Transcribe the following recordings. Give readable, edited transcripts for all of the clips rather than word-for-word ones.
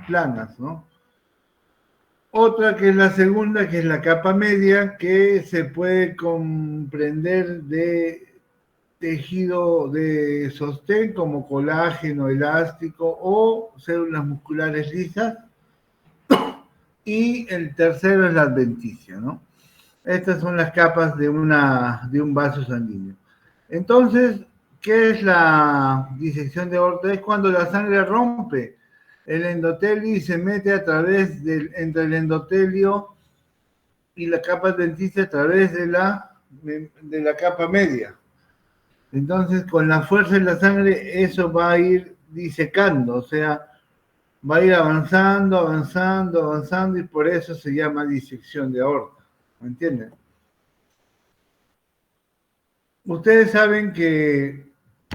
planas, ¿no? Otra que es la segunda, que es la capa media, que se puede comprender de tejido de sostén como colágeno elástico o células musculares lisas. Y el tercero es la adventicia, ¿no? Estas son las capas de un vaso sanguíneo. Entonces, ¿qué es la disección de aorta? Es cuando la sangre rompe el endotelio y se mete entre el endotelio y la capa adventicia a través de la capa media. Entonces, con la fuerza de la sangre, eso va a ir disecando, o sea, va a ir avanzando, avanzando, avanzando, y por eso se llama disección de aorta. ¿Me entienden? Ustedes saben que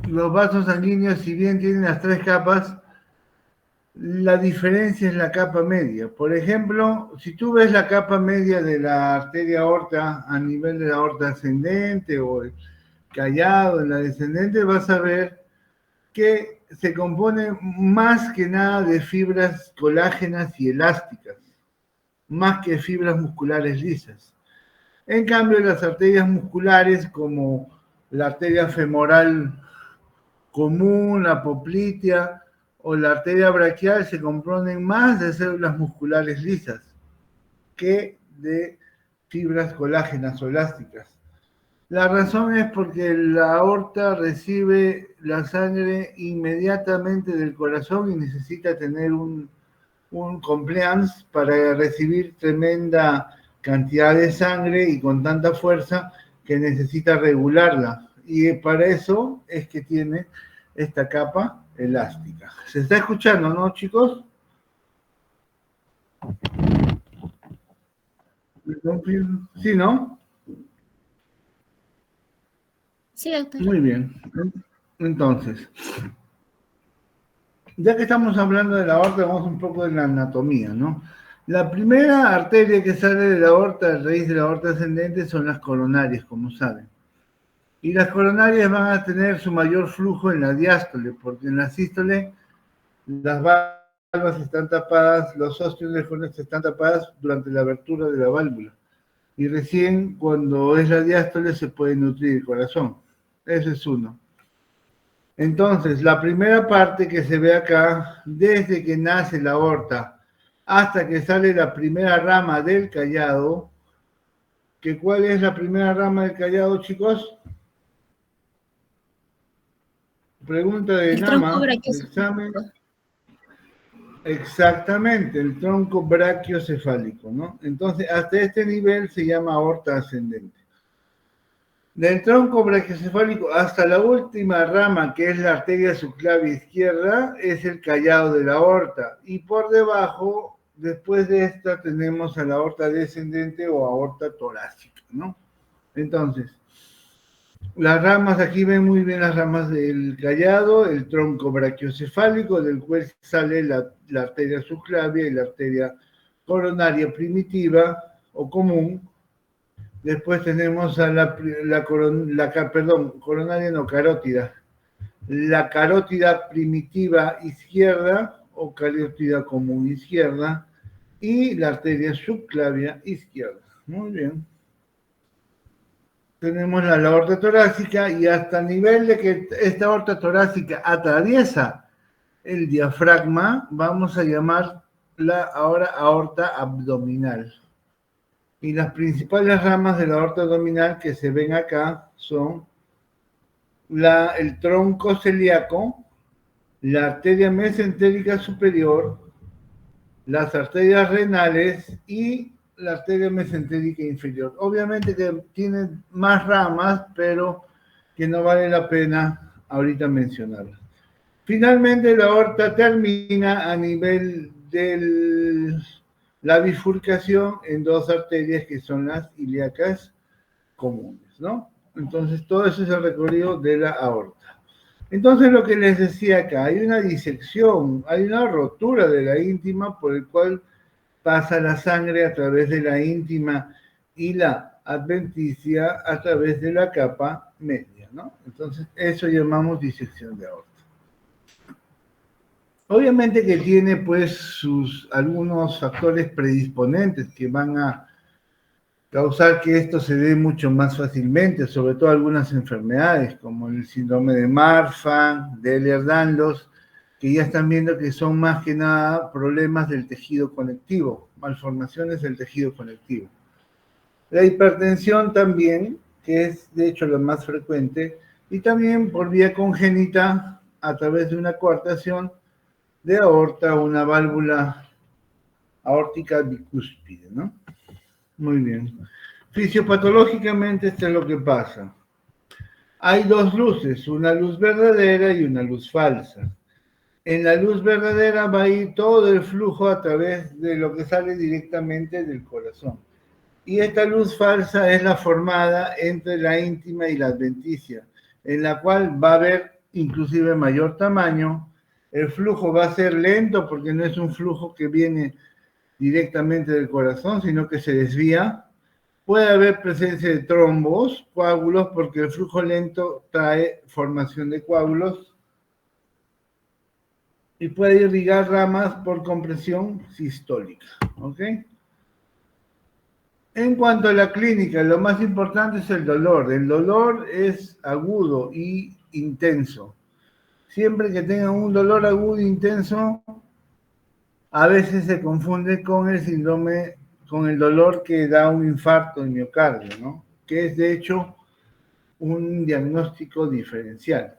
los vasos sanguíneos, si bien tienen las tres capas, la diferencia es la capa media. Por ejemplo, si tú ves la capa media de la arteria aorta a nivel de la aorta ascendente o el callado en la descendente, vas a ver que se compone más que nada de fibras colágenas y elásticas, más que fibras musculares lisas. En cambio, las arterias musculares como la arteria femoral común, la poplitea o la arteria braquial se componen más de células musculares lisas que de fibras colágenas o elásticas. La razón es porque la aorta recibe la sangre inmediatamente del corazón y necesita tener un compliance para recibir tremenda cantidad de sangre y con tanta fuerza que necesita regularla. Y para eso es que tiene esta capa elástica. ¿Se está escuchando, no, chicos? ¿Sí, no? Sí, doctor. Muy bien. Entonces, ya que estamos hablando de la aorta, vamos un poco de la anatomía, ¿no? La primera arteria que sale de la aorta, a raíz de la aorta ascendente, son las coronarias, como saben. Y las coronarias van a tener su mayor flujo en la diástole, porque en la sístole las válvulas están tapadas, los ósteos del corazón están tapadas durante la abertura de la válvula. Y recién cuando es la diástole se puede nutrir el corazón. Ese es uno. Entonces, la primera parte que se ve acá, desde que nace la aorta hasta que sale la primera rama del callado, que ¿cuál es la primera rama del callado, chicos? Pregunta de El tronco Nama, de examen. braquiocefálico. Exactamente, el tronco brachiocefálico, ¿no? Entonces, hasta este nivel se llama aorta ascendente. Del tronco brachiocefálico hasta la última rama, que es la arteria subclavia izquierda, es el callado de la aorta. Y por debajo, después de esta, tenemos a la aorta descendente o aorta torácica, ¿no? Entonces, las ramas, aquí ven muy bien las ramas del callado, el tronco brachiocefálico, del cual sale la arteria subclavia y la arteria coronaria primitiva o común. Después tenemos a coronaria no, carótida. La carótida primitiva izquierda o carótida común izquierda y la arteria subclavia izquierda. Muy bien. Tenemos la aorta torácica y hasta el nivel de que esta aorta torácica atraviesa el diafragma, vamos a llamarla ahora aorta abdominal. Y las principales ramas de la aorta abdominal que se ven acá son el tronco celíaco, la arteria mesentérica superior, las arterias renales y la arteria mesentérica inferior. Obviamente que tienen más ramas, pero que no vale la pena ahorita mencionarlas. Finalmente, la aorta termina a nivel de la bifurcación en dos arterias que son las ilíacas comunes, ¿no? Entonces, todo eso es el recorrido de la aorta. Entonces, lo que les decía acá, hay una disección, hay una rotura de la íntima por el cual pasa la sangre a través de la íntima y la adventicia a través de la capa media, ¿no? Entonces, eso llamamos disección de aorta. Obviamente que tiene pues algunos factores predisponentes que van a causar que esto se dé mucho más fácilmente, sobre todo algunas enfermedades como el síndrome de Marfan, de Ehlers-Danlos, que ya están viendo que son más que nada problemas del tejido conectivo, malformaciones del tejido conectivo. La hipertensión también, que es de hecho lo más frecuente, y también por vía congénita a través de una coartación de aorta o una válvula aórtica bicúspide, ¿no? Muy bien. Fisiopatológicamente esto es lo que pasa. Hay dos luces, una luz verdadera y una luz falsa. En la luz verdadera va a ir todo el flujo a través de lo que sale directamente del corazón. Y esta luz falsa es la formada entre la íntima y la adventicia, en la cual va a haber inclusive mayor tamaño. El flujo va a ser lento porque no es un flujo que viene directamente del corazón, sino que se desvía. Puede haber presencia de trombos, coágulos, porque el flujo lento trae formación de coágulos. Y puede irrigar ramas por compresión sistólica. ¿Ok? En cuanto a la clínica, lo más importante es el dolor. El dolor es agudo y intenso. Siempre que tengan un dolor agudo e intenso, a veces se confunde con el síndrome, con el dolor que da un infarto de miocardio, ¿no? Que es de hecho un diagnóstico diferencial.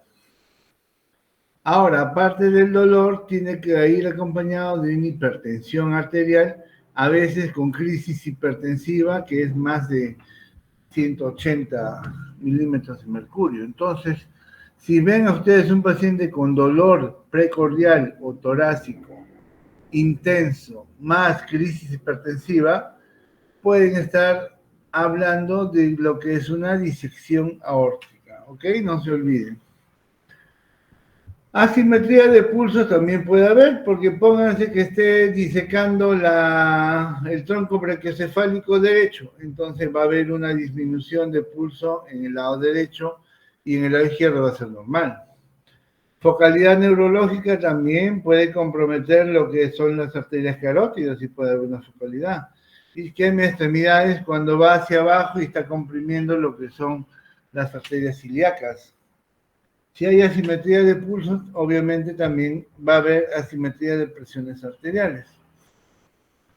Ahora, aparte del dolor, tiene que ir acompañado de una hipertensión arterial, a veces con crisis hipertensiva, que es más de 180 milímetros de mercurio. Entonces, si ven a ustedes un paciente con dolor precordial o torácico intenso, más crisis hipertensiva, pueden estar hablando de lo que es una disección aórtica, ¿ok? No se olviden. Asimetría de pulso también puede haber, porque pónganse que esté disecando el tronco brachiocefálico derecho, entonces va a haber una disminución de pulso en el lado derecho y en el lado izquierdo va a ser normal. Focalidad neurológica también puede comprometer lo que son las arterias carótidas y puede haber una focalidad. Isquemia de extremidades cuando va hacia abajo y está comprimiendo lo que son las arterias ilíacas. Si hay asimetría de pulsos, obviamente también va a haber asimetría de presiones arteriales.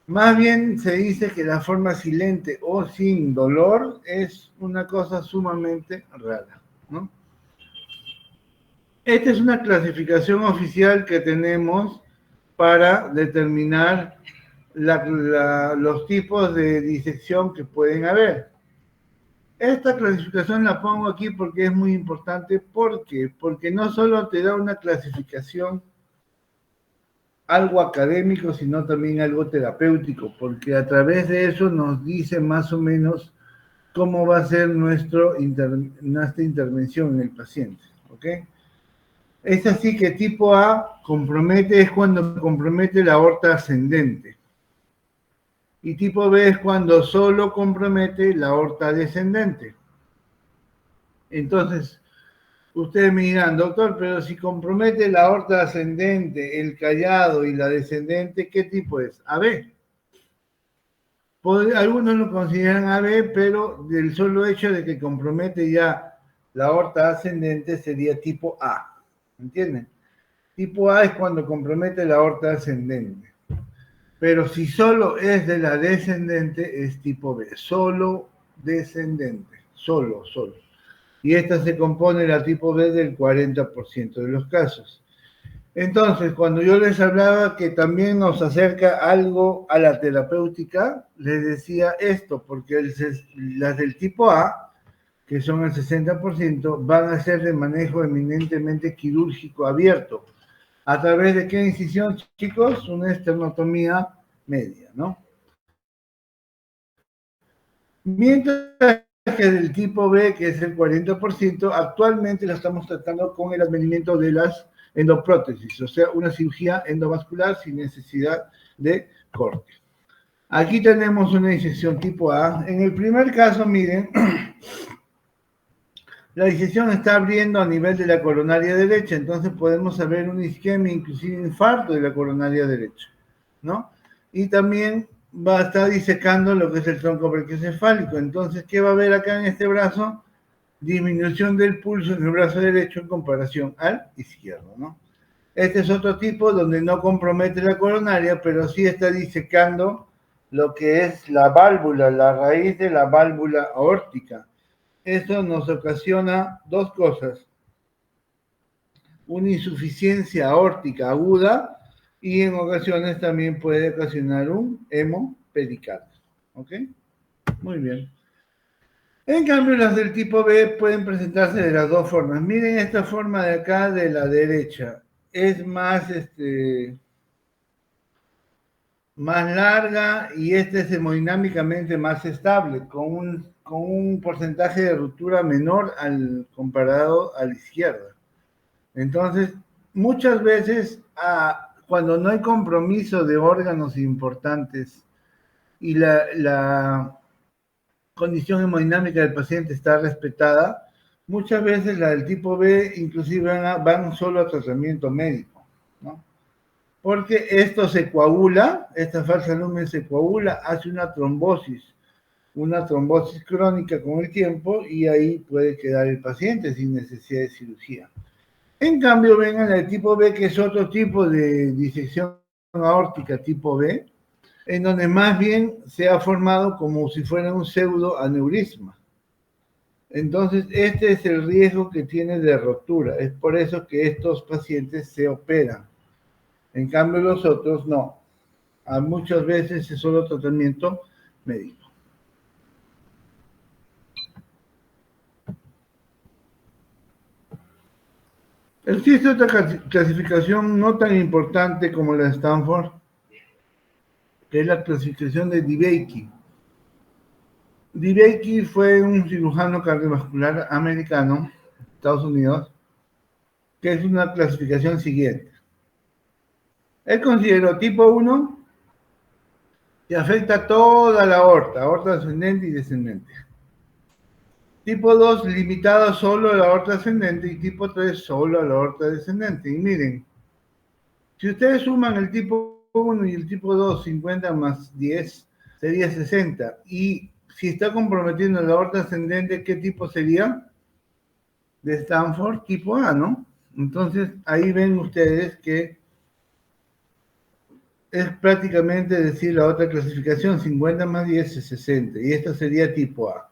Más bien se dice que la forma silente o sin dolor es una cosa sumamente rara, ¿no? Esta es una clasificación oficial que tenemos para determinar los tipos de disección que pueden haber. Esta clasificación la pongo aquí porque es muy importante. ¿Por qué? Porque no solo te da una clasificación algo académico, sino también algo terapéutico, porque a través de eso nos dice más o menos cómo va a ser nuestra intervención en el paciente. ¿Ok? Es así que tipo A es cuando compromete la aorta ascendente. Y tipo B es cuando solo compromete la aorta descendente. Entonces, ustedes me dirán, doctor, pero si compromete la aorta ascendente, el callado y la descendente, ¿qué tipo es? AB. Algunos lo consideran AB, pero del solo hecho de que compromete ya la aorta ascendente sería tipo A. ¿Entienden? Tipo A es cuando compromete la aorta ascendente. Pero si solo es de la descendente, es tipo B. Solo descendente. Solo. Y esta se compone, la tipo B, del 40% de los casos. Entonces, cuando yo les hablaba que también nos acerca algo a la terapéutica, les decía esto, porque las del tipo A, que son el 60%, van a ser de manejo eminentemente quirúrgico abierto. ¿A través de qué incisión, chicos? Una esternotomía media, ¿no? Mientras que del tipo B, que es el 40%, actualmente la estamos tratando con el advenimiento de las endoprótesis, o sea, una cirugía endovascular sin necesidad de corte. Aquí tenemos una disección tipo A. En el primer caso, miren, La disección está abriendo a nivel de la coronaria derecha, entonces podemos saber una isquemia, inclusive infarto de la coronaria derecha, ¿no? Y también va a estar disecando lo que es el tronco brachiocefálico. Entonces, ¿qué va a haber acá en este brazo? Disminución del pulso en el brazo derecho en comparación al izquierdo, ¿no? Este es otro tipo donde no compromete la coronaria, pero sí está disecando lo que es la válvula, la raíz de la válvula aórtica. Esto nos ocasiona dos cosas: una insuficiencia aórtica aguda y en ocasiones también puede ocasionar un hemopericardio. ¿Ok? Muy bien. En cambio, las del tipo B pueden presentarse de las dos formas. Miren esta forma de acá de la derecha. Es más larga y esta es hemodinámicamente más estable, con un porcentaje de ruptura menor al comparado a la izquierda. Entonces, muchas veces, cuando no hay compromiso de órganos importantes y la condición hemodinámica del paciente está respetada, muchas veces la del tipo B inclusive van solo a tratamiento médico, ¿no? Porque esto se coagula, esta falsa lumen se coagula, hace una trombosis crónica con el tiempo y ahí puede quedar el paciente sin necesidad de cirugía. En cambio, ven a la de tipo B, que es otro tipo de disección aórtica tipo B, en donde más bien se ha formado como si fuera un pseudoaneurisma. Entonces, este es el riesgo que tiene de rotura. Es por eso que estos pacientes se operan. En cambio, los otros no. Muchas veces es solo tratamiento médico. Existe otra clasificación no tan importante como la de Stanford, que es la clasificación de DeBakey. DeBakey fue un cirujano cardiovascular americano, Estados Unidos, que es una clasificación siguiente. Él consideró tipo 1 que afecta toda la aorta ascendente y descendente. Tipo 2 limitado solo a la aorta ascendente y tipo 3 solo a la aorta descendente. Y miren, si ustedes suman el tipo 1 y el tipo 2, 50 más 10, sería 60. Y si está comprometiendo la aorta ascendente, ¿qué tipo sería? De Stanford, tipo A, ¿no? Entonces, ahí ven ustedes que es prácticamente decir la otra clasificación, 50 más 10 es 60, y esta sería tipo A.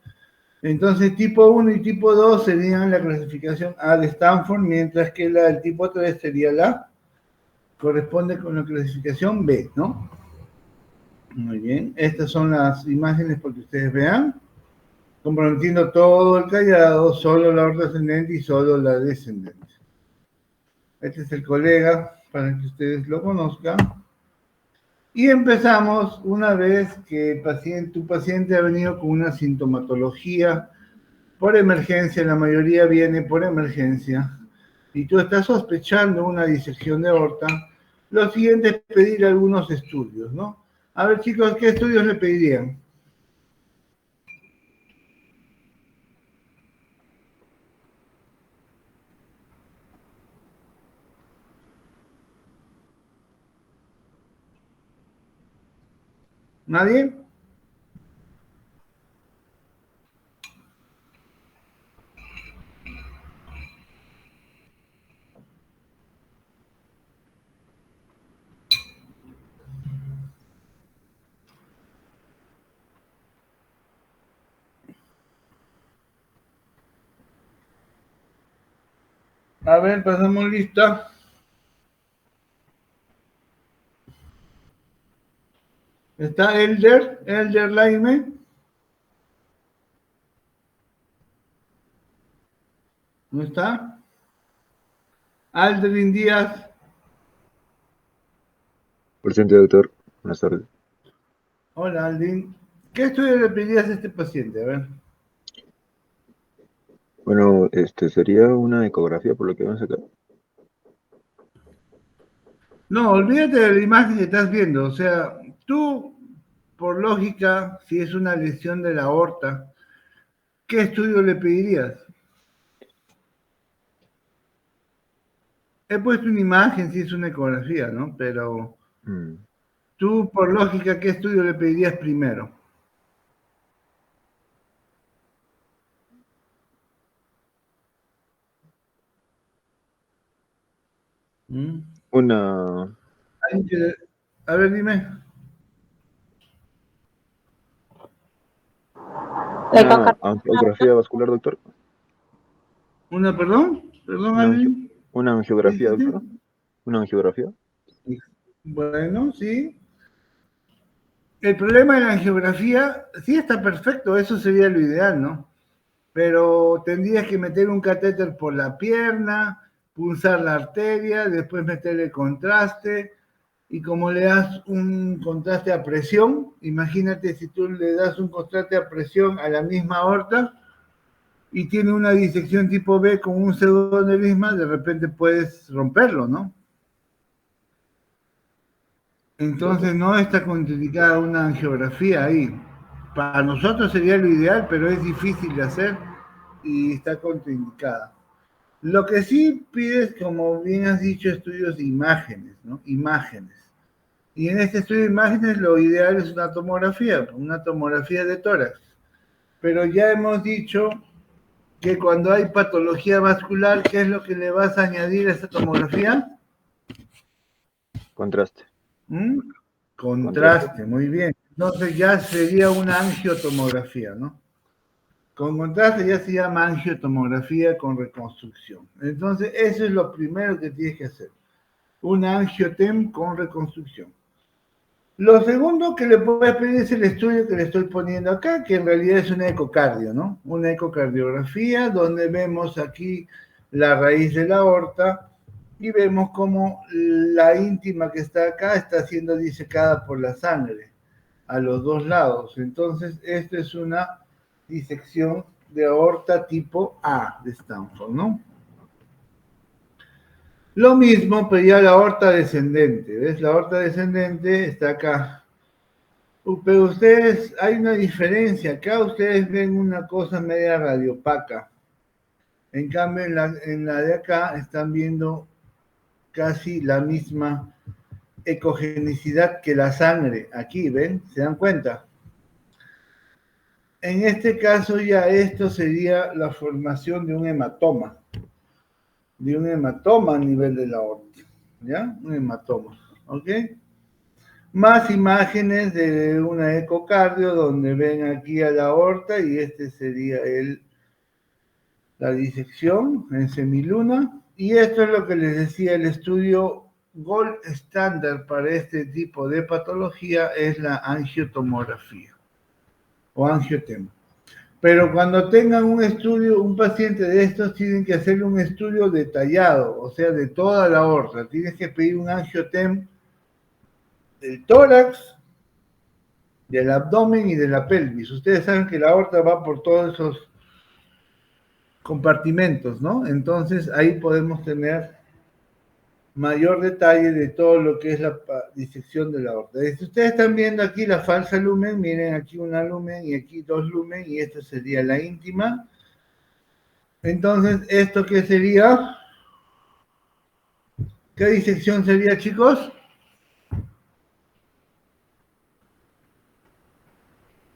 Entonces, tipo 1 y tipo 2 serían la clasificación A de Stanford, mientras que la del tipo 3 sería corresponde con la clasificación B, ¿no? Muy bien, estas son las imágenes para que ustedes vean, comprometiendo todo el callado, solo la aorta ascendente y solo la descendente. Este es el colega, para que ustedes lo conozcan. Y empezamos una vez que tu paciente ha venido con una sintomatología por emergencia, la mayoría viene por emergencia, y tú estás sospechando una disección de aorta. Lo siguiente es pedir algunos estudios, ¿no? A ver, chicos, ¿qué estudios le pedirían? ¿Nadie? A ver, pasamos lista. ¿Está Elder Laime? ¿No está? Aldrin Díaz. Presente, doctor. Buenas tardes. Hola, Aldrin. ¿Qué estudio le pedirías a este paciente? A ver. Bueno, sería una ecografía por lo que van a sacar. No, olvídate de la imagen que estás viendo. O sea, tú, por lógica, si es una lesión de la aorta, ¿qué estudio le pedirías? He puesto una imagen, sí es una ecografía, ¿no? Pero Mm. tú, por lógica, ¿qué estudio le pedirías primero? ¿Mm? Una, A ver, dime. una angiografía vascular, doctor. ¿Una, perdón? ¿Perdón, Una, Alvin? una ¿Qué angiografía, dijiste? doctor. Una angiografía. Bueno, sí. El problema de la angiografía, sí está perfecto, eso sería lo ideal, ¿no? Pero tendrías que meter un catéter por la pierna, pulsar la arteria, después meterle contraste, y como le das un contraste a presión, imagínate si tú le das un contraste a presión a la misma aorta y tiene una disección tipo B con un pseudoaneurisma, de repente puedes romperlo, ¿no? Claro. Entonces no está contraindicada una angiografía ahí. Para nosotros sería lo ideal, pero es difícil de hacer y está contraindicada. Lo que sí pides, como bien has dicho, estudios de imágenes, ¿no? Imágenes. Y en este estudio de imágenes lo ideal es una tomografía de tórax. Pero ya hemos dicho que cuando hay patología vascular, ¿qué es lo que le vas a añadir a esta tomografía? Contraste. ¿Mm? Contraste. Contraste, muy bien. Entonces ya sería una angiotomografía, ¿no? Con contraste ya se llama angiotomografía con reconstrucción. Entonces eso es lo primero que tienes que hacer. Una angiotem con reconstrucción. Lo segundo que le puedes pedir es el estudio que le estoy poniendo acá, que en realidad es un ecocardio, ¿no? Una ecocardiografía donde vemos aquí la raíz de la aorta y vemos cómo la íntima que está acá está siendo disecada por la sangre a los dos lados. Entonces, esto es una disección de aorta tipo A de Stanford, ¿no? Lo mismo, pero ya la aorta descendente, ¿ves? La aorta descendente está acá. Pero ustedes, hay una diferencia. Acá ustedes ven una cosa media radiopaca. En cambio, en la de acá están viendo casi la misma ecogenicidad que la sangre. Aquí, ¿ven? ¿Se dan cuenta? En este caso ya esto sería la formación de un hematoma a nivel de la aorta, ¿ya? Un hematoma, ¿ok? Más imágenes de una ecocardio donde ven aquí a la aorta y este sería la disección en semiluna. Y esto es lo que les decía, el estudio gold estándar para este tipo de patología es la angiotomografía o angiotema. Pero cuando tengan un estudio, un paciente de estos, tienen que hacerle un estudio detallado, o sea, de toda la aorta. Tienes que pedir un angiotem del tórax, del abdomen y de la pelvis. Ustedes saben que la aorta va por todos esos compartimentos, ¿no? Entonces ahí podemos tener mayor detalle de todo lo que es la disección de la aorta. Si ustedes están viendo aquí la falsa lumen, miren aquí una lumen y aquí dos lumen y esta sería la íntima. Entonces, ¿esto qué sería? ¿Qué disección sería, chicos?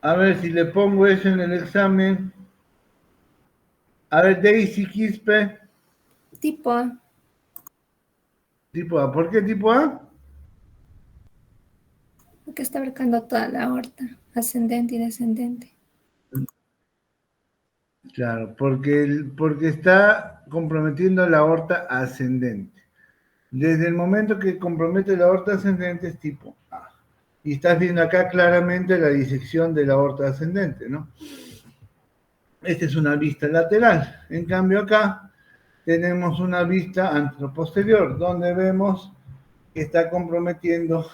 A ver si le pongo eso en el examen. A ver, Daisy Quispe, Tipo A, tipo A. ¿Por qué tipo A? porque está abarcando toda la aorta, ascendente y descendente. Claro, porque está comprometiendo la aorta ascendente. Desde el momento que compromete la aorta ascendente es tipo A. Y estás viendo acá claramente la disección de la aorta ascendente, ¿no? Esta es una vista lateral. En cambio acá tenemos una vista anteroposterior, donde vemos que está comprometiendo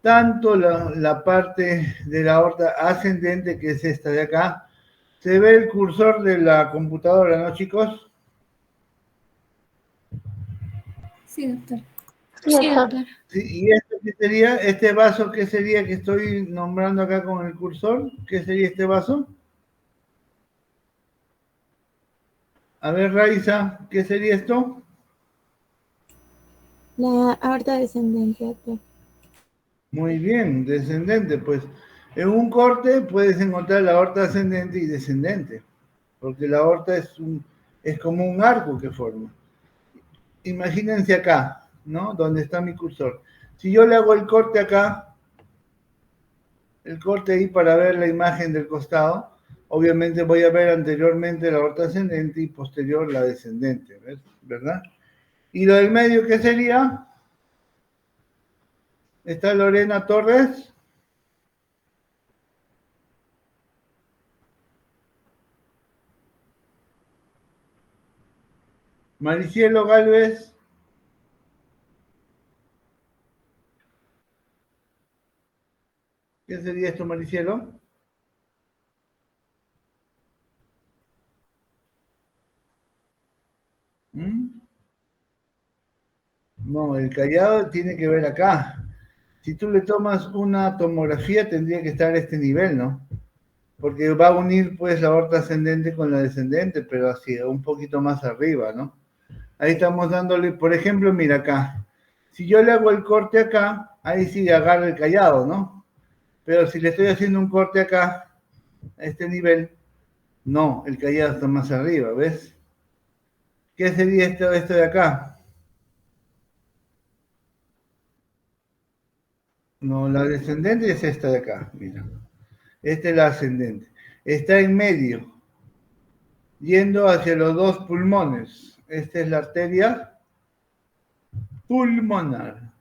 tanto la parte de la aorta ascendente, que es esta de acá. Se ve el cursor de la computadora, ¿no, chicos? Sí, doctor. Sí, doctor. Sí, ¿y esto qué sería? ¿Este vaso qué sería que estoy nombrando acá con el cursor? ¿Qué sería este vaso? A ver, Raiza, ¿qué sería esto? La aorta descendente, doctor. Muy bien, descendente, pues en un corte puedes encontrar la aorta ascendente y descendente, porque la aorta es como un arco que forma. Imagínense acá, ¿no? Donde está mi cursor. Si yo le hago el corte acá, el corte ahí para ver la imagen del costado, obviamente voy a ver anteriormente la aorta ascendente y posterior la descendente, ¿ves? ¿Verdad? Y lo del medio, ¿qué sería? Está Lorena Torres. Maricielo Galvez. ¿Qué sería esto, Maricielo? ¿Mm? No, el callado tiene que ver acá. Si tú le tomas una tomografía, tendría que estar a este nivel, ¿no? Porque va a unir pues la aorta ascendente con la descendente, pero así, un poquito más arriba, ¿no? Ahí estamos dándole, por ejemplo, mira acá. Si yo le hago el corte acá, ahí sí agarra el callado, ¿no? Pero si le estoy haciendo un corte acá, a este nivel, no, el callado está más arriba, ¿ves? ¿Qué sería esto de acá? No, la descendente es esta de acá, mira. Esta es la ascendente. Está en medio, yendo hacia los dos pulmones. Esta es la arteria pulmonar.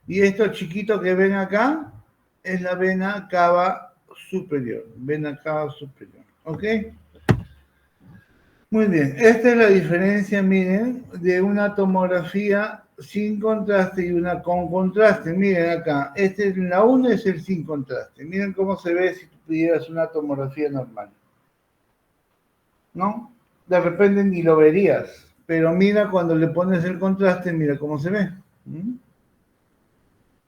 Y esto chiquito que ven acá es la vena cava superior. ¿Ok? Muy bien. Esta es la diferencia, miren, de una tomografía sin contraste y una con contraste. Miren acá, la 1 es el sin contraste. Miren cómo se ve si tú pidieras una tomografía normal. ¿No? De repente ni lo verías, pero mira cuando le pones el contraste, mira cómo se ve. ¿Mm?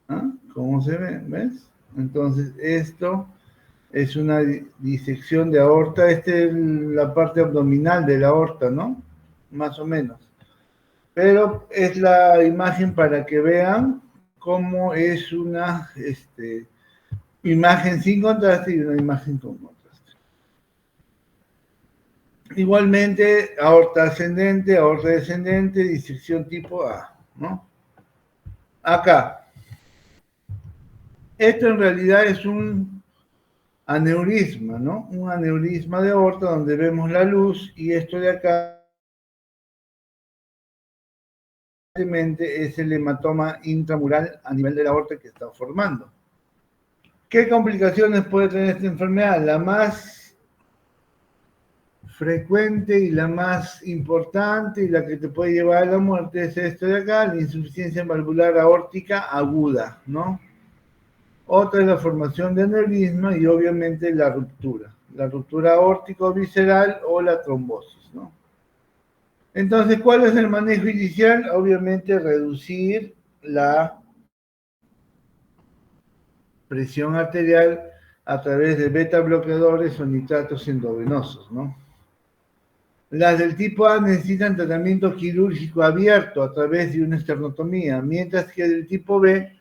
¿Ah? ¿Cómo se ve? ¿Ves? Entonces, esto es una disección de aorta. Esta es la parte abdominal de la aorta, ¿no? Más o menos. Pero es la imagen para que vean cómo es una imagen sin contraste y una imagen con contraste. Igualmente, aorta ascendente, aorta descendente, disección tipo A, ¿no? Acá. Esto en realidad es un aneurisma, ¿no? Un aneurisma de aorta donde vemos la luz y esto de acá es el hematoma intramural a nivel de la aorta que está formando. ¿Qué complicaciones puede tener esta enfermedad? La más frecuente y la más importante y la que te puede llevar a la muerte es esto de acá, la insuficiencia valvular aórtica aguda, ¿no? Otra es la formación de aneurisma y obviamente la ruptura aórtico-visceral o la trombosis, ¿no? Entonces, ¿cuál es el manejo inicial? Obviamente reducir la presión arterial a través de beta bloqueadores o nitratos endovenosos, ¿no? Las del tipo A necesitan tratamiento quirúrgico abierto a través de una esternotomía, mientras que del tipo B,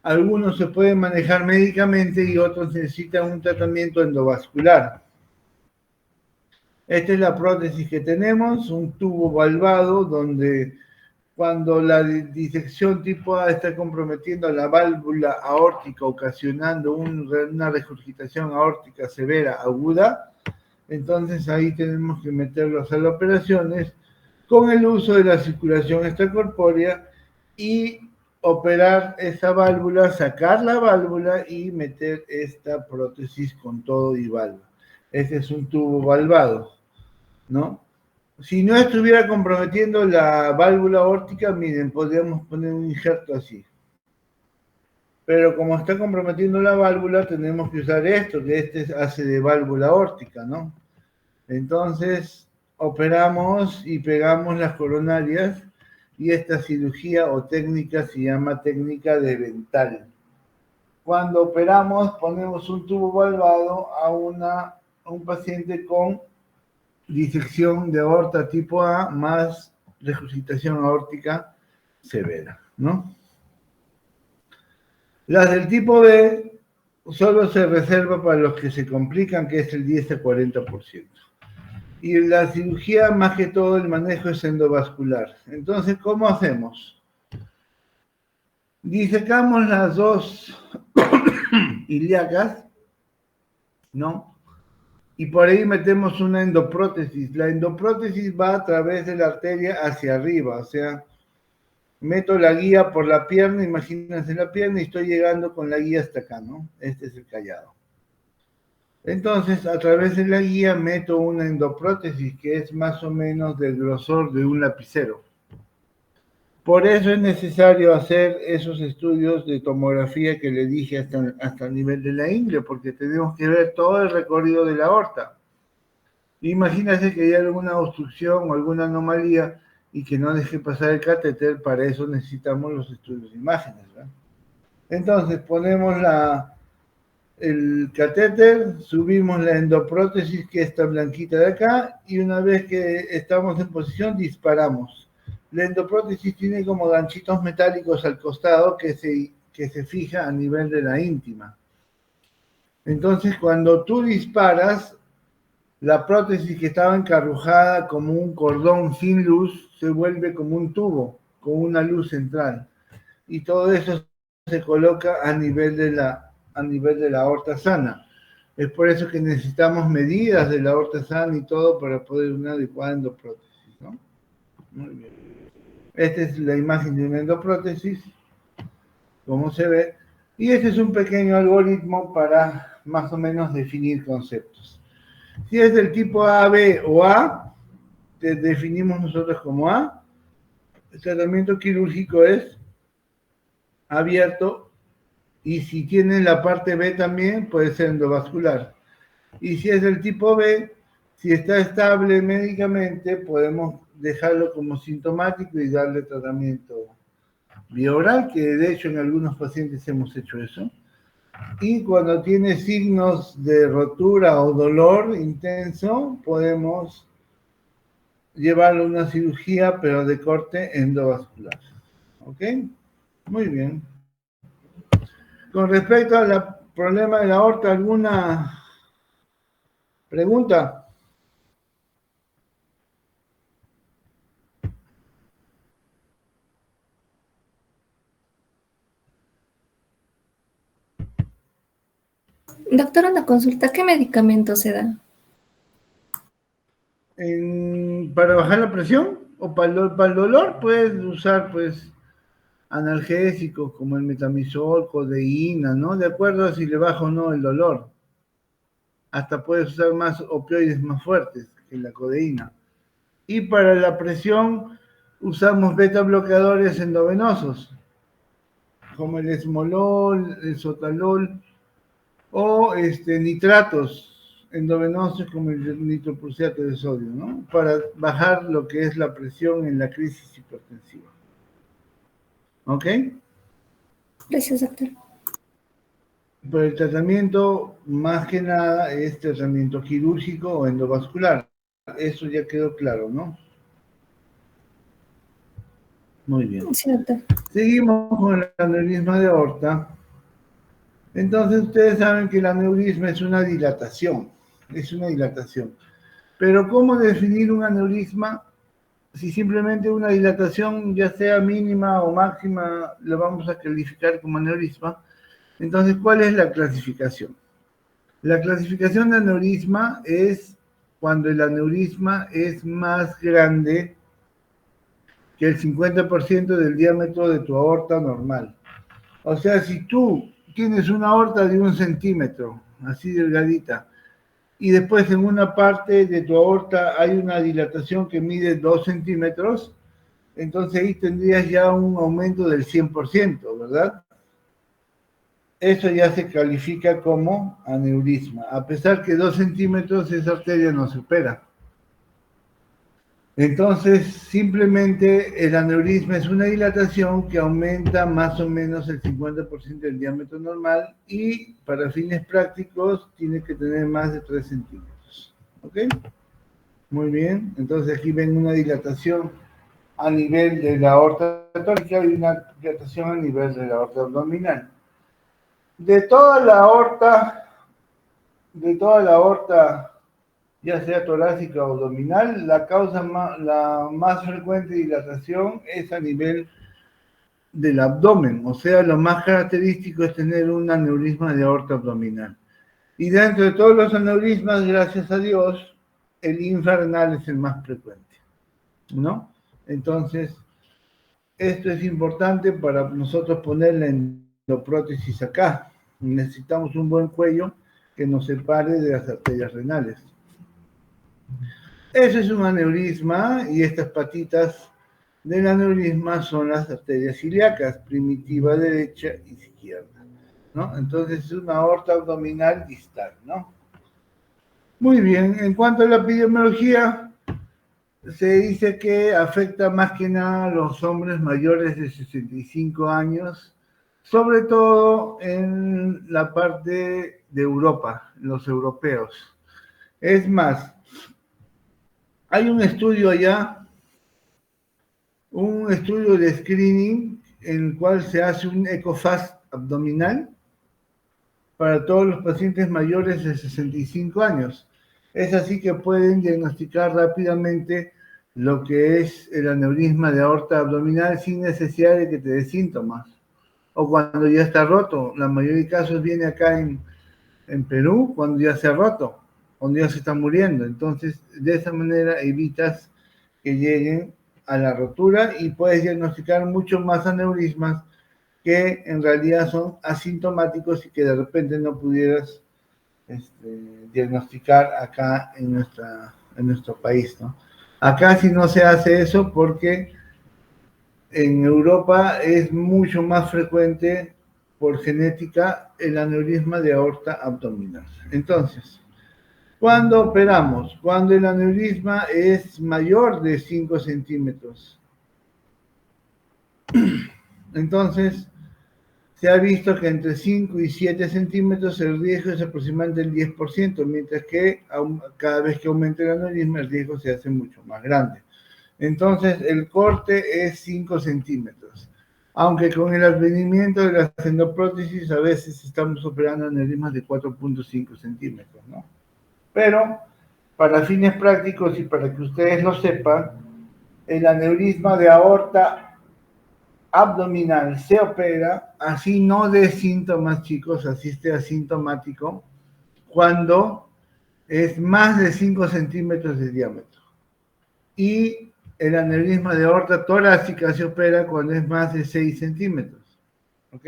algunos se pueden manejar médicamente y otros necesitan un tratamiento endovascular. Esta es la prótesis que tenemos, un tubo valvado donde cuando la disección tipo A está comprometiendo la válvula aórtica, ocasionando una regurgitación aórtica severa aguda, entonces ahí tenemos que meterlos a las operaciones con el uso de la circulación extracorpórea y operar esa válvula, sacar la válvula y meter esta prótesis con todo y válvula. Este es un tubo valvado, ¿no? Si no estuviera comprometiendo la válvula aórtica, miren, podríamos poner un injerto así. Pero como está comprometiendo la válvula, tenemos que usar esto, que hace de válvula aórtica, ¿no? Entonces, operamos y pegamos las coronarias y esta cirugía o técnica se llama técnica de Bentall. Cuando operamos, ponemos un tubo valvado a un paciente con disección de aorta tipo A más regurgitación aórtica severa, ¿no? Las del tipo B solo se reserva para los que se complican, que es el 10 a 40%. Y la cirugía, más que todo, el manejo es endovascular. Entonces, ¿cómo hacemos? Disecamos las dos ilíacas, ¿no? Y por ahí metemos una endoprótesis. La endoprótesis va a través de la arteria hacia arriba, o sea, meto la guía por la pierna, imagínense la pierna, y estoy llegando con la guía hasta acá, ¿no? Este es el callado. Entonces, a través de la guía meto una endoprótesis que es más o menos del grosor de un lapicero. Por eso es necesario hacer esos estudios de tomografía que le dije hasta el nivel de la ingle, porque tenemos que ver todo el recorrido de la aorta. Imagínense que hay alguna obstrucción o alguna anomalía y que no deje pasar el catéter, para eso necesitamos los estudios de imágenes, ¿verdad? Entonces, ponemos el catéter, subimos la endoprótesis, que es esta blanquita de acá, y una vez que estamos en posición, disparamos. La endoprótesis tiene como ganchitos metálicos al costado que se fija a nivel de la íntima. Entonces, cuando tú disparas, la prótesis que estaba encarrujada como un cordón sin luz se vuelve como un tubo con una luz central. Y todo eso se coloca a nivel de la aorta sana. Es por eso que necesitamos medidas de la aorta sana y todo para poder una adecuada endoprótesis, ¿no? Muy bien. Esta es la imagen de una endoprótesis, como se ve. Y este es un pequeño algoritmo para más o menos definir conceptos. Si es del tipo A, B o A, definimos nosotros como A. El tratamiento quirúrgico es abierto, y si tiene la parte B también, puede ser endovascular. Y si es del tipo B, si está estable médicamente, podemos dejarlo como sintomático y darle tratamiento bioral, que de hecho en algunos pacientes hemos hecho eso. Y cuando tiene signos de rotura o dolor intenso, podemos llevarlo a una cirugía, pero de corte endovascular. ¿Ok? Muy bien. Con respecto al problema de la aorta, ¿alguna pregunta? Doctora, una consulta, ¿qué medicamento se da? Para bajar la presión o para el dolor, puedes usar pues analgésicos como el metamizol, codeína, ¿no? De acuerdo a si le baja o no el dolor. Hasta puedes usar más opioides más fuertes que la codeína. Y para la presión usamos beta bloqueadores endovenosos, como el esmolol, el sotalol, o nitratos endovenosos como el nitroprusiato de sodio, ¿no? Para bajar lo que es la presión en la crisis hipertensiva. ¿Ok? Gracias, doctor. Pero el tratamiento, más que nada, es tratamiento quirúrgico o endovascular. Eso ya quedó claro, ¿no? Muy bien. Sí, doctor. Seguimos con el aneurisma de aorta. Entonces, ustedes saben que el aneurisma es una dilatación. Es una dilatación. Pero, ¿cómo definir un aneurisma? Si simplemente una dilatación, ya sea mínima o máxima, lo vamos a calificar como aneurisma. Entonces, ¿cuál es la clasificación? La clasificación de aneurisma es cuando el aneurisma es más grande que el 50% del diámetro de tu aorta normal. O sea, si tú tienes una aorta de 1 centímetro, así delgadita, y después en una parte de tu aorta hay una dilatación que mide 2 centímetros, entonces ahí tendrías ya un aumento del 100%, ¿verdad? Eso ya se califica como aneurisma, a pesar que 2 centímetros esa arteria no supera. Entonces, simplemente el aneurisma es una dilatación que aumenta más o menos el 50% del diámetro normal y para fines prácticos tiene que tener más de 3 centímetros. ¿Ok? Muy bien, entonces aquí ven una dilatación a nivel de la aorta torácica y una dilatación a nivel de la aorta abdominal. De toda la aorta, ya sea torácica o abdominal, la más frecuente dilatación es a nivel del abdomen, o sea, lo más característico es tener un aneurisma de aorta abdominal. Y dentro de todos los aneurismas, gracias a Dios, el infrarenal es el más frecuente, ¿no? Entonces, esto es importante para nosotros poner la endoprótesis acá. Necesitamos un buen cuello que nos separe de las arterias renales. Eso es un aneurisma y estas patitas del aneurisma son las arterias ilíacas, primitiva derecha y izquierda, ¿no? Entonces es una aorta abdominal distal, ¿no? Muy bien, en cuanto a la epidemiología, se dice que afecta más que nada a los hombres mayores de 65 años, sobre todo en la parte de Europa, los europeos. Es más, hay un estudio allá, un estudio de screening en el cual se hace un ecofast abdominal para todos los pacientes mayores de 65 años. Es así que pueden diagnosticar rápidamente lo que es el aneurisma de aorta abdominal sin necesidad de que te dé síntomas. O cuando ya está roto. La mayoría de casos viene acá en Perú cuando ya se ha roto, cuando ya se está muriendo. Entonces, de esa manera evitas que lleguen a la rotura y puedes diagnosticar mucho más aneurismas que en realidad son asintomáticos y que de repente no pudieras diagnosticar acá en nuestro país, ¿no? Acá sí no se hace eso porque en Europa es mucho más frecuente por genética el aneurisma de aorta abdominal. Entonces, ¿cuándo operamos? Cuando el aneurisma es mayor de 5 centímetros. Entonces, se ha visto que entre 5 y 7 centímetros el riesgo es aproximadamente el 10%, mientras que cada vez que aumenta el aneurisma el riesgo se hace mucho más grande. Entonces, el corte es 5 centímetros. Aunque con el advenimiento de la endoprótesis a veces estamos operando aneurismas de 4.5 centímetros, ¿no? Pero, para fines prácticos y para que ustedes lo sepan, el aneurisma de aorta abdominal se opera, así no de síntomas, chicos, así esté asintomático, cuando es más de 5 centímetros de diámetro. Y el aneurisma de aorta torácica se opera cuando es más de 6 centímetros. ¿Ok?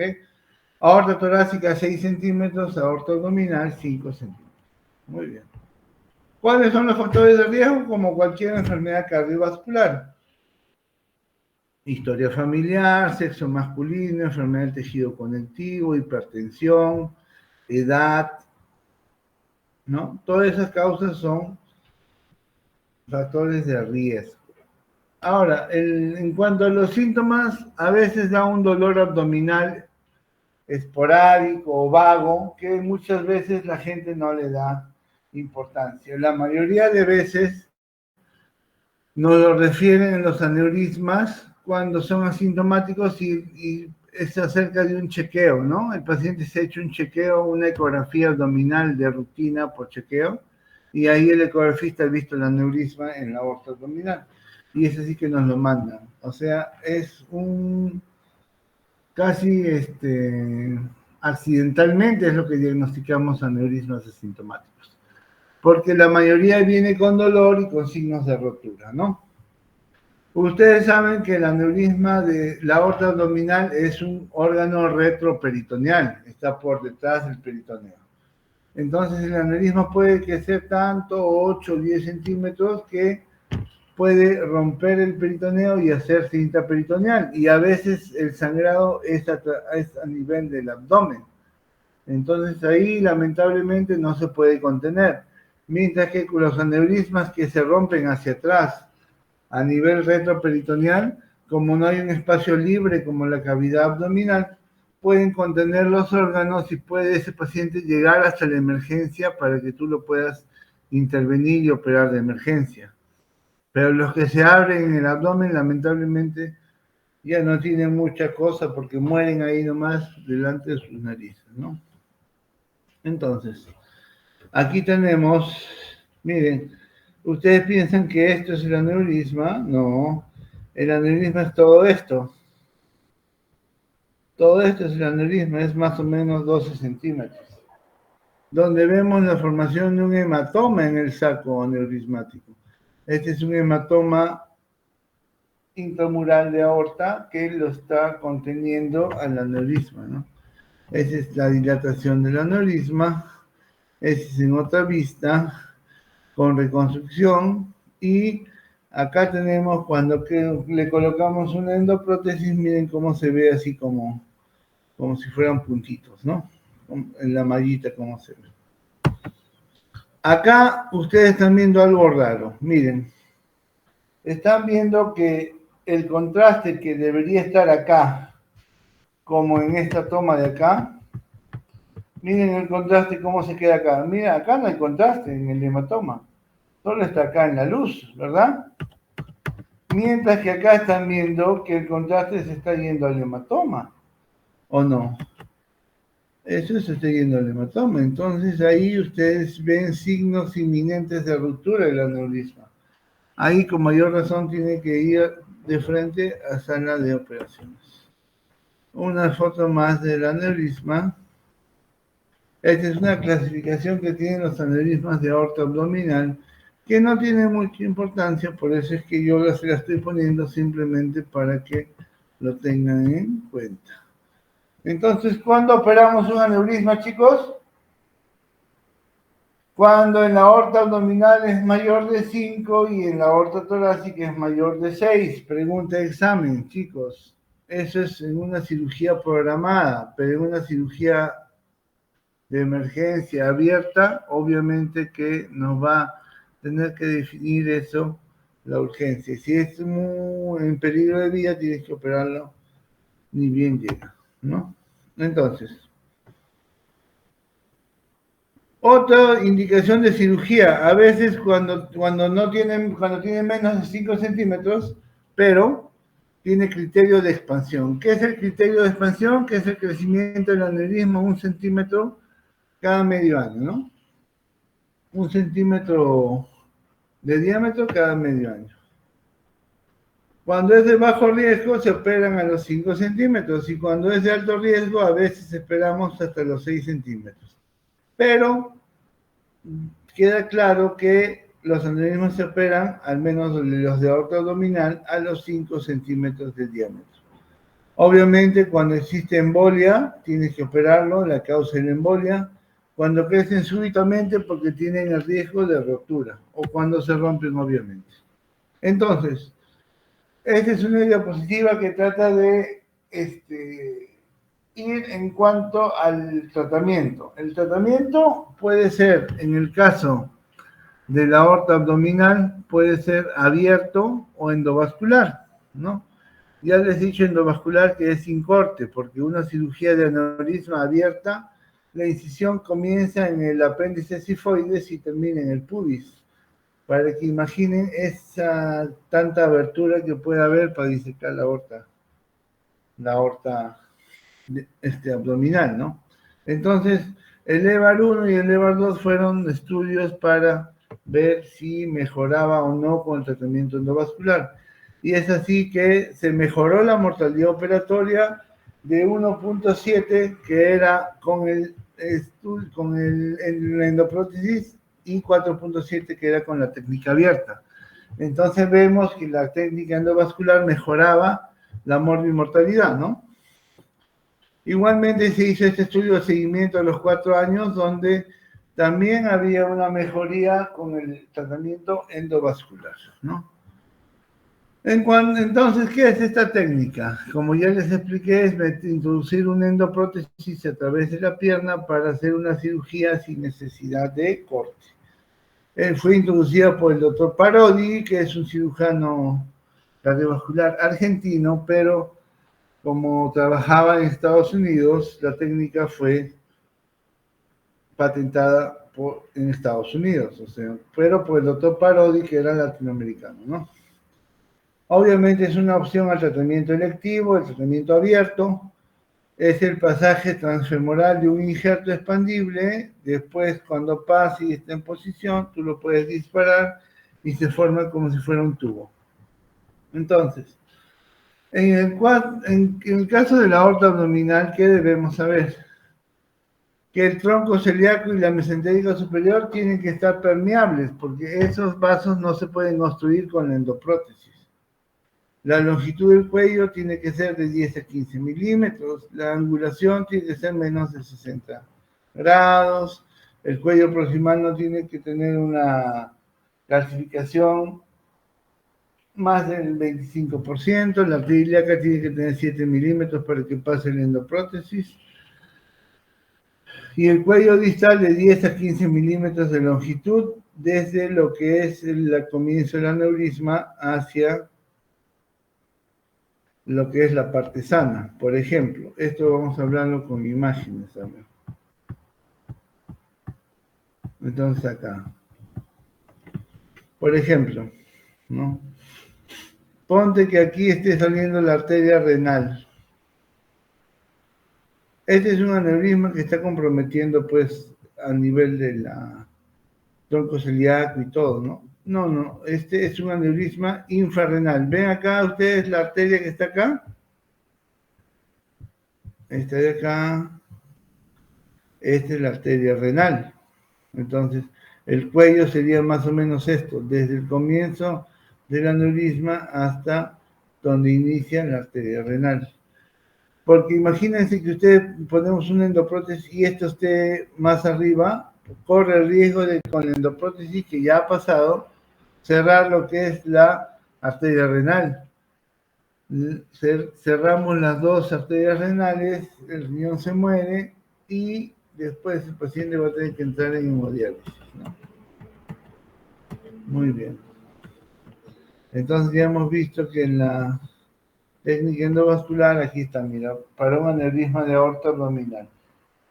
Aorta torácica 6 centímetros, aorta abdominal 5 centímetros. Muy bien. ¿Cuáles son los factores de riesgo? Como cualquier enfermedad cardiovascular. Historia familiar, sexo masculino, enfermedad del tejido conectivo, hipertensión, edad, ¿no? Todas esas causas son factores de riesgo. Ahora, en cuanto a los síntomas, a veces da un dolor abdominal esporádico o vago, que muchas veces la gente no le da importancia. La mayoría de veces nos lo refieren en los aneurismas cuando son asintomáticos y es acerca de un chequeo, ¿no? El paciente se ha hecho un chequeo, una ecografía abdominal de rutina por chequeo, y ahí el ecografista ha visto el aneurisma en la aorta abdominal. Y es así que nos lo mandan. O sea, es casi accidentalmente es lo que diagnosticamos aneurismas asintomáticos. Porque la mayoría viene con dolor y con signos de rotura, ¿no? Ustedes saben que el aneurisma de la aorta abdominal es un órgano retroperitoneal, está por detrás del peritoneo. Entonces el aneurisma puede crecer tanto, 8 o 10 centímetros, que puede romper el peritoneo y hacerse intraperitoneal. Y a veces el sangrado es a nivel del abdomen. Entonces ahí lamentablemente no se puede contener. Mientras que con los aneurismas que se rompen hacia atrás a nivel retroperitoneal, como no hay un espacio libre como la cavidad abdominal, pueden contener los órganos y puede ese paciente llegar hasta la emergencia para que tú lo puedas intervenir y operar de emergencia. Pero los que se abren en el abdomen, lamentablemente, ya no tienen mucha cosa porque mueren ahí nomás delante de sus narices, ¿no? Entonces, aquí tenemos, miren, ustedes piensan que esto es el aneurisma. No, el aneurisma es todo esto. Todo esto es el aneurisma, es más o menos 12 centímetros. Donde vemos la formación de un hematoma en el saco aneurismático. Este es un hematoma intramural de aorta que lo está conteniendo al aneurisma, ¿no? Esa es la dilatación del aneurisma. Ese es en otra vista, con reconstrucción. Y acá tenemos cuando le colocamos una endoprótesis, miren cómo se ve así como si fueran puntitos, ¿no? En la mallita como se ve. Acá ustedes están viendo algo raro. Miren, están viendo que el contraste que debería estar acá, como en esta toma de acá, miren el contraste cómo se queda acá. Miren, acá no hay contraste en el hematoma. Solo está acá en la luz, ¿verdad? Mientras que acá están viendo que el contraste se está yendo al hematoma. ¿O no? Eso se está yendo al hematoma. Entonces ahí ustedes ven signos inminentes de ruptura del aneurisma. Ahí con mayor razón tiene que ir de frente a sala de operaciones. Una foto más del aneurisma. Esta es una clasificación que tienen los aneurismas de aorta abdominal, que no tiene mucha importancia, por eso es que yo se la estoy poniendo simplemente para que lo tengan en cuenta. Entonces, ¿cuándo operamos un aneurisma, chicos? Cuando en la aorta abdominal es mayor de 5 y en la aorta torácica es mayor de 6. Pregunta de examen, chicos. Eso es en una cirugía programada, pero en una cirugía de emergencia abierta, obviamente que nos va a tener que definir eso, la urgencia. Si es en peligro de vida, tienes que operarlo, ni bien llega, ¿no? Entonces, otra indicación de cirugía, a veces cuando tiene menos de 5 centímetros, pero tiene criterio de expansión. ¿Qué es el criterio de expansión? Que es el crecimiento del aneurisma 1 centímetro cada medio año, ¿no? 1 centímetro de diámetro cada medio año. Cuando es de bajo riesgo se operan a los 5 centímetros y cuando es de alto riesgo a veces esperamos hasta los 6 centímetros. Pero queda claro que los aneurismas se operan, al menos los de aorta abdominal, a los 5 centímetros de diámetro. Obviamente cuando existe embolia tienes que operarlo, la causa de la embolia, cuando crecen súbitamente porque tienen el riesgo de ruptura o cuando se rompen obviamente. Entonces, esta es una diapositiva que trata de ir en cuanto al tratamiento. El tratamiento puede ser, en el caso de la aorta abdominal, puede ser abierto o endovascular, ¿no? Ya les he dicho endovascular que es sin corte, porque una cirugía de aneurisma abierta, la incisión comienza en el apéndice sifoides y termina en el pubis, para que imaginen esa tanta abertura que puede haber para disecar la aorta abdominal, ¿no? Entonces, el EVAR 1 y el EVAR 2 fueron estudios para ver si mejoraba o no con el tratamiento endovascular. Y es así que se mejoró la mortalidad operatoria de 1.7, que era con la endoprótesis, y 4.7, que era con la técnica abierta. Entonces vemos que la técnica endovascular mejoraba la morbimortalidad, ¿no? Igualmente se hizo este estudio de seguimiento a los 4 años, donde también había una mejoría con el tratamiento endovascular, ¿no? Entonces, ¿qué es esta técnica? Como ya les expliqué, es introducir una endoprótesis a través de la pierna para hacer una cirugía sin necesidad de corte. Fue introducida por el doctor Parodi, que es un cirujano cardiovascular argentino, pero como trabajaba en Estados Unidos, la técnica fue patentada en Estados Unidos, o sea, pero por el doctor Parodi, que era latinoamericano, ¿no? Obviamente es una opción al tratamiento electivo, el tratamiento abierto, es el pasaje transfemoral de un injerto expandible, después cuando pasa y está en posición, tú lo puedes disparar y se forma como si fuera un tubo. Entonces, en el caso de la aorta abdominal, ¿qué debemos saber? Que el tronco celíaco y la mesentérica superior tienen que estar permeables, porque esos vasos no se pueden obstruir con la endoprótesis. La longitud del cuello tiene que ser de 10 a 15 milímetros, la angulación tiene que ser menos de 60 grados, el cuello proximal no tiene que tener una calcificación más del 25%, la arteria ilíaca tiene que tener 7 milímetros para que pase la endoprótesis, y el cuello distal de 10 a 15 milímetros de longitud desde lo que es el comienzo del aneurisma hacia lo que es la parte sana. Por ejemplo, esto vamos a hablarlo con imágenes también. Entonces acá, por ejemplo, ¿no? Ponte que aquí esté saliendo la arteria renal. Este es un aneurisma que está comprometiendo, pues, a nivel de la tronco celíaco y todo, ¿no? No, este es un aneurisma infrarrenal. ¿Ven acá ustedes la arteria que está acá? Esta de acá, esta es la arteria renal. Entonces, el cuello sería más o menos esto, desde el comienzo del aneurisma hasta donde inicia la arteria renal. Porque imagínense que ustedes ponemos una endoprótesis y esto esté más arriba, corre el riesgo de con la endoprótesis que ya ha pasado, cerrar lo que es la arteria renal. Cerramos las dos arterias renales, el riñón se muere y después el paciente va a tener que entrar en hemodiálisis, ¿no? Muy bien. Entonces ya hemos visto que en la técnica endovascular, aquí está, mira, para un aneurisma de aorta abdominal.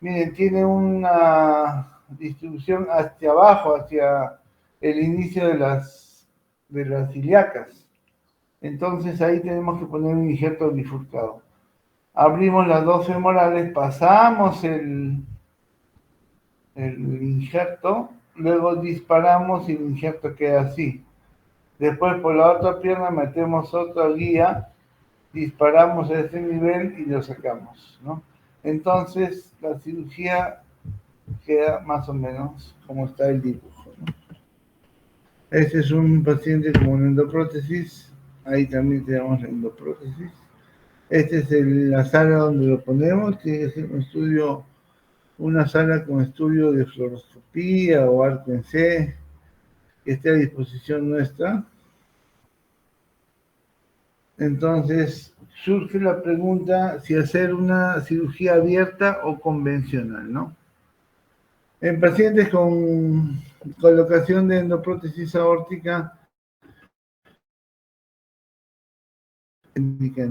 Miren, tiene una distribución hacia abajo, hacia el inicio de las ilíacas. Entonces ahí tenemos que poner un injerto bifurcado. Abrimos las dos femorales, pasamos el injerto, luego disparamos y el injerto queda así. Después por la otra pierna metemos otra guía, disparamos a ese nivel y lo sacamos, ¿no? Entonces la cirugía queda más o menos como está el dibujo, ¿no? Este es un paciente con una endoprótesis, ahí también tenemos la endoprótesis. Esta es la sala donde lo ponemos, tiene que ser un estudio, una sala con estudio de fluoroscopía o arco en C, que esté a disposición nuestra. Entonces, surge la pregunta si hacer una cirugía abierta o convencional, ¿no? En pacientes con colocación de endoprótesis aórtica, técnica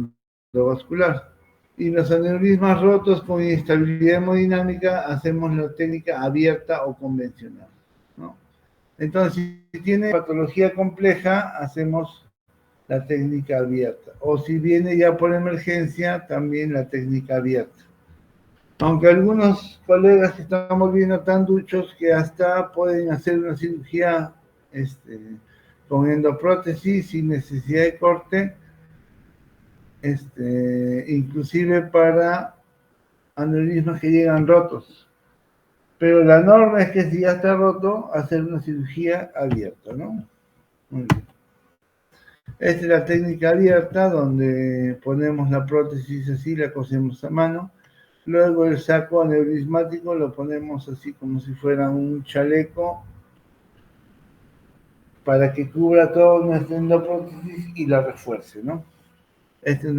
endovascular. Y los aneurismas rotos con inestabilidad hemodinámica, hacemos la técnica abierta o convencional, ¿no? Entonces, si tiene patología compleja, hacemos la técnica abierta. O si viene ya por emergencia, también la técnica abierta. Aunque algunos colegas que estamos viendo tan duchos que hasta pueden hacer una cirugía con endoprótesis sin necesidad de corte, inclusive para aneurismas que llegan rotos. Pero la norma es que si ya está roto, hacer una cirugía abierta, ¿no? Muy bien. Esta es la técnica abierta donde ponemos la prótesis así, la cosemos a mano. Luego el saco aneurismático lo ponemos así como si fuera un chaleco para que cubra toda nuestra endoprótesis y la refuerce, ¿no? Este es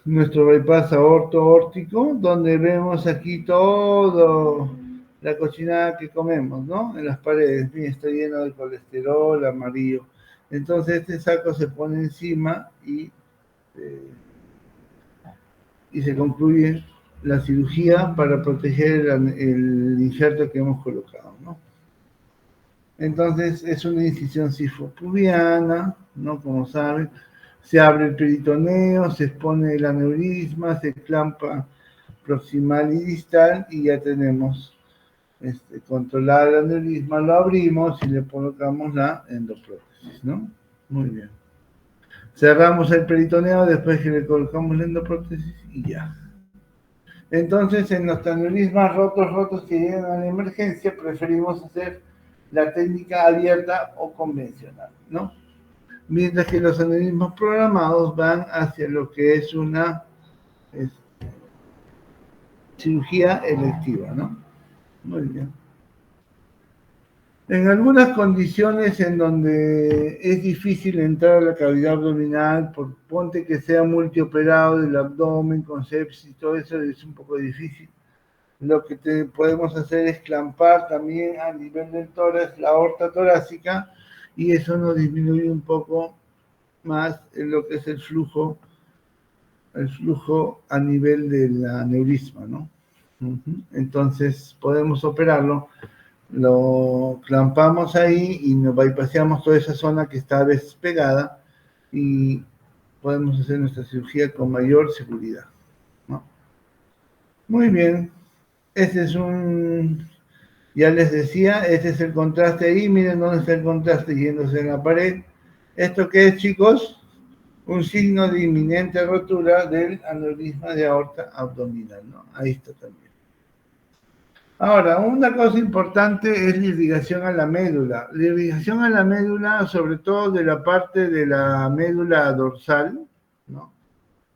nuestro bypass aorto-órtico, donde vemos aquí todo la cochinada que comemos, ¿no? En las paredes, mira, está lleno de colesterol amarillo. Entonces este saco se pone encima y se concluye la cirugía para proteger el injerto que hemos colocado, ¿no? Entonces, es una incisión cifopubiana, ¿no? Como saben, se abre el peritoneo, se expone el aneurisma, se clampa proximal y distal y ya tenemos controlado el aneurisma, lo abrimos y le colocamos la endoprótesis, ¿no? Muy bien. Cerramos el peritoneo después que le colocamos la endoprótesis y ya. Entonces, en los aneurismas rotos que llegan a la emergencia, preferimos hacer la técnica abierta o convencional, ¿no? Mientras que los aneurismas programados van hacia lo que es una cirugía electiva, ¿no? Muy bien. En algunas condiciones en donde es difícil entrar a la cavidad abdominal, ponte que sea multioperado del abdomen, con sepsis, todo eso es un poco difícil. Lo que podemos hacer es clampar también a nivel del tórax, la aorta torácica, y eso nos disminuye un poco más en lo que es el flujo a nivel del aneurisma, ¿no? Entonces podemos operarlo, lo clampamos ahí y nos bypaseamos toda esa zona que está despegada y podemos hacer nuestra cirugía con mayor seguridad, ¿no? Muy bien, este es ya les decía, este es el contraste ahí, miren dónde está el contraste yéndose en la pared. ¿Esto qué es, chicos? Un signo de inminente rotura del aneurisma de aorta abdominal, ¿no? Ahí está también. Ahora, una cosa importante es la irrigación a la médula. La irrigación a la médula, sobre todo de la parte de la médula dorsal, ¿no?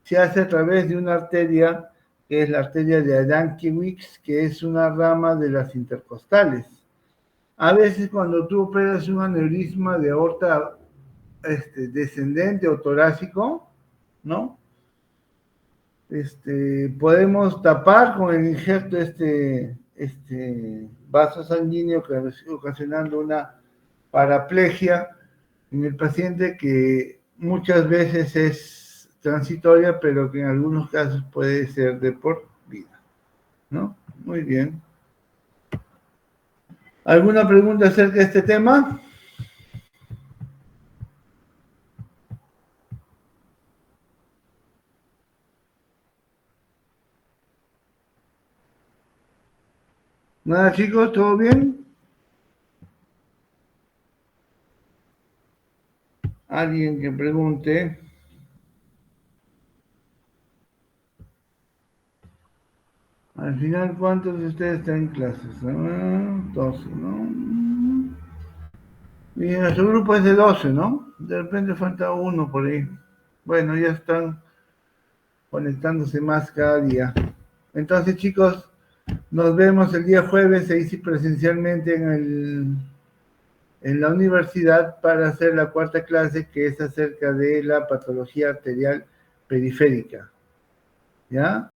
Se hace a través de una arteria, que es la arteria de Adamkiewicz, que es una rama de las intercostales. A veces cuando tú operas un aneurisma de aorta descendente o torácico, ¿no? Podemos tapar con el injerto vaso sanguíneo ocasionando una paraplegia en el paciente que muchas veces es transitoria, pero que en algunos casos puede ser de por vida, ¿no? Muy bien. ¿Alguna pregunta acerca de este tema? Nada, chicos, ¿todo bien? Alguien que pregunte. Al final, ¿cuántos de ustedes están en clases? 12, ¿no? Y nuestro grupo es de 12, ¿no? De repente falta uno por ahí. Bueno, ya están conectándose más cada día. Entonces, chicos, nos vemos el día jueves, ahí sí presencialmente en la universidad para hacer la cuarta clase, que es acerca de la patología arterial periférica. ¿Ya?